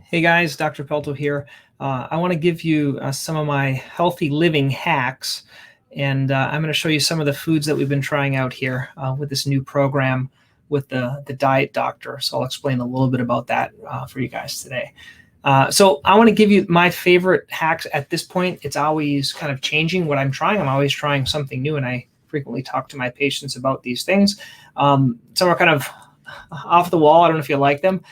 Hey guys, Dr. Pelto here. I want to give you some of my healthy living hacks, and I'm going to show you some of the foods that we've been trying out here with this new program with the diet doctor. So I'll explain a little bit about that for you guys today. So I want to give you my favorite hacks at this point. It's always kind of changing what I'm trying. I'm always trying something new, and I frequently talk to my patients about these things. Some are kind of off the wall. I don't know if you like them.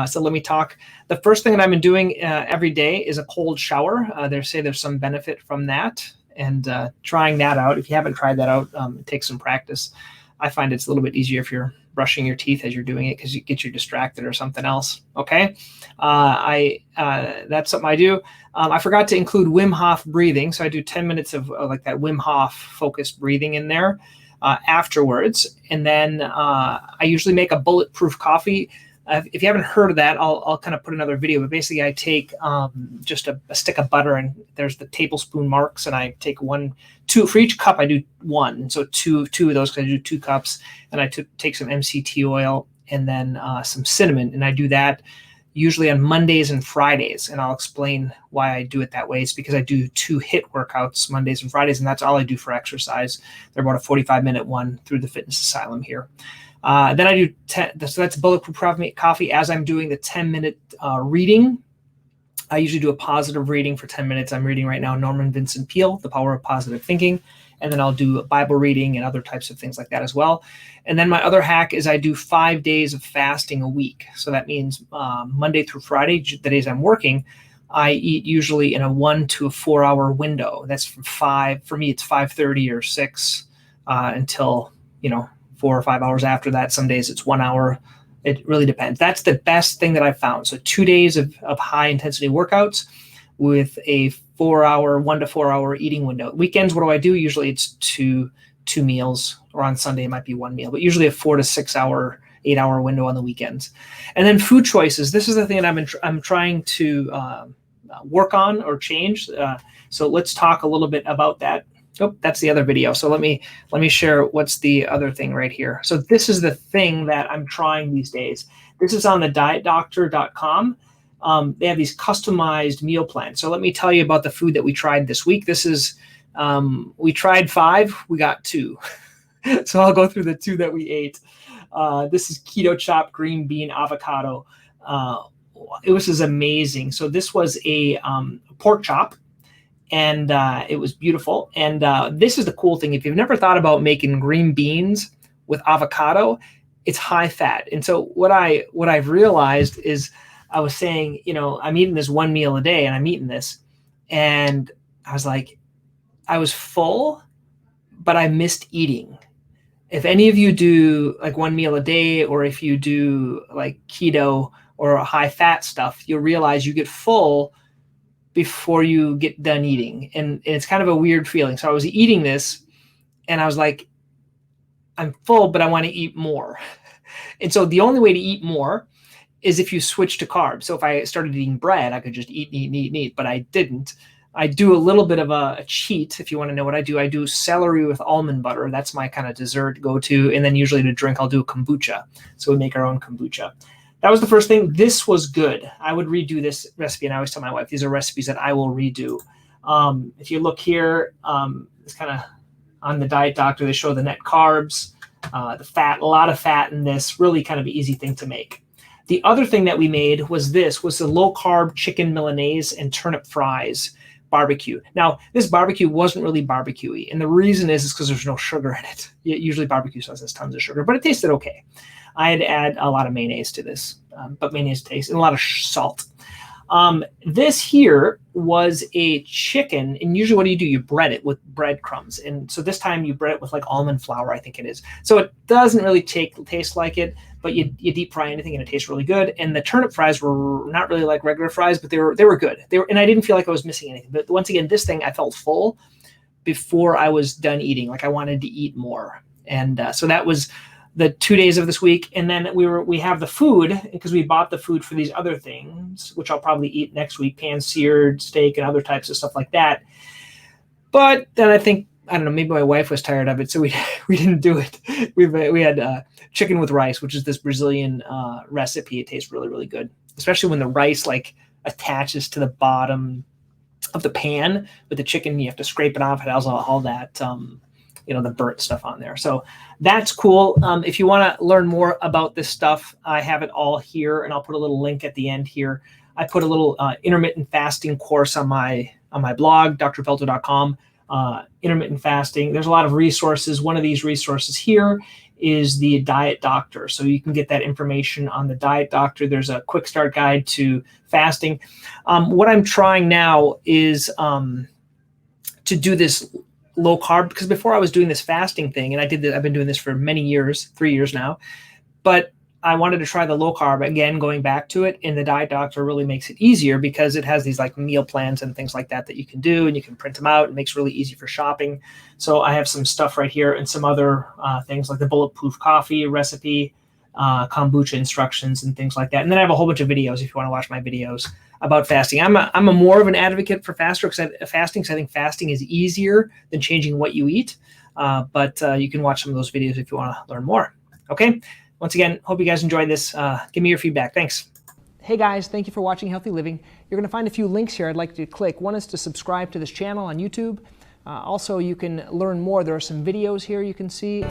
So let me talk. The first thing that I've been doing every day is a cold shower. They say there's some benefit from that, and trying that out. If you haven't tried that out, it takes some practice. I find it's a little bit easier if you're brushing your teeth as you're doing it because you get you distracted or something else. Okay. That's something I do. I forgot to include Wim Hof breathing. So I do 10 minutes of like that Wim Hof focused breathing in there afterwards. And then I usually make a bulletproof coffee. If you haven't heard of that, I'll kind of put another video. But basically, I take just a stick of butter, and there's the tablespoon marks, and I take two for each cup. I do one, so two of those because I do 2 cups, and I take some MCT oil and then some cinnamon, and I do that usually on Mondays and Fridays, and I'll explain why I do it that way. It's because I do 2 HIIT workouts Mondays and Fridays, and that's all I do for exercise. They're about a 45-minute one through the fitness asylum here. Then I do so that's bulletproof coffee as I'm doing the 10-minute reading. I usually do a positive reading for 10 minutes. I'm reading right now Norman Vincent Peale, The Power of Positive Thinking. And then I'll do a Bible reading and other types of things like that as well. And then my other hack is I do 5 days of fasting a week. So that means Monday through Friday, the days I'm working, I eat usually in a 1 to a 4 hour window. That's from 5, for me, it's 5:30 or 6 until, 4 or 5 hours after that. Some days it's 1 hour. It really depends. That's the best thing that I've found. So 2 days of high intensity workouts with a 1 to 4 hour eating window. Weekends, what do I do? Usually it's two meals, or on Sunday it might be 1 meal, but usually a 4 to 6 hour, 8 hour window on the weekends. And then food choices. This is the thing that I'm trying to work on or change. So let's talk a little bit about that. Oh, that's the other video. So let me share what's the other thing right here. So this is the thing that I'm trying these days. This is on the dietdoctor.com. They have these customized meal plans. So let me tell you about the food that we tried this week. This is, we tried 5, we got 2. So I'll go through the 2 that we ate. This is keto chopped green bean avocado. It was amazing. So this was a pork chop. And it was beautiful. And this is the cool thing. If you've never thought about making green beans with avocado, it's high fat. And so what I've realized is I was saying, I'm eating this 1 meal a day, and I'm eating this. And I was like, I was full, but I missed eating. If any of you do like 1 meal a day, or if you do like keto or high fat stuff, you'll realize you get full before you get done eating. And it's kind of a weird feeling. So I was eating this and I was like, I'm full, but I want to eat more. And so the only way to eat more is if you switch to carbs. So if I started eating bread, I could just eat, but I didn't. I do a little bit of a cheat. If you want to know what I do celery with almond butter. That's my kind of dessert go-to. And then usually to drink, I'll do kombucha. So we make our own kombucha. That was the first thing. This was good. I would redo this recipe, and I always tell my wife, these are recipes that I will redo. If you look here, it's kind of on the Diet Doctor, they show the net carbs, the fat, a lot of fat in this, really kind of an easy thing to make. The other thing that we made was the low-carb chicken Milanese and turnip fries barbecue. Now, this barbecue wasn't really barbecue-y, and the reason is because there's no sugar in it. Usually barbecue sauce has tons of sugar, but it tasted okay. I had to add a lot of mayonnaise to this, but mayonnaise tastes, and a lot of salt. This here was a chicken, and usually what do? You bread it with breadcrumbs. And so this time you bread it with like almond flour, I think it is. So it doesn't really taste like it, but you deep fry anything and it tastes really good. And the turnip fries were not really like regular fries, but they were good. And I didn't feel like I was missing anything. But once again, this thing, I felt full before I was done eating. Like I wanted to eat more. And so that was the 2 days of this week. And then we have the food, because we bought the food for these other things, which I'll probably eat next week, pan-seared steak and other types of stuff like that. But then I think, I don't know, maybe my wife was tired of it, so we didn't do it. We had chicken with rice, which is this Brazilian recipe. It tastes really, really good, especially when the rice like attaches to the bottom of the pan with the chicken. You have to scrape it off. It has all that, you know, the burnt stuff on there. So that's cool. If you want to learn more about this stuff, I have it all here, and I'll put a little link at the end here. I put a little intermittent fasting course on my blog, drpelto.com. Intermittent fasting. There's a lot of resources. One of these resources here is the Diet Doctor. So you can get that information on the Diet Doctor. There's a quick start guide to fasting. What I'm trying now is to do this low carb, because before I was doing this fasting thing, and I've been doing this for many years, 3 years now, but I wanted to try the low carb again, going back to it, and the Diet Doctor really makes it easier because it has these like meal plans and things like that that you can do, and you can print them out. It makes it really easy for shopping. So I have some stuff right here and some other things like the bulletproof coffee recipe, kombucha instructions and things like that. And then I have a whole bunch of videos if you want to watch my videos about fasting. I'm a more of an advocate for fasting because I think fasting is easier than changing what you eat. But you can watch some of those videos if you want to learn more. Okay. Once again, hope you guys enjoyed this. Give me your feedback. Thanks. Hey guys, thank you for watching Healthy Living. You're going to find a few links here I'd like you to click. One is to subscribe to this channel on YouTube. Also, you can learn more. There are some videos here you can see.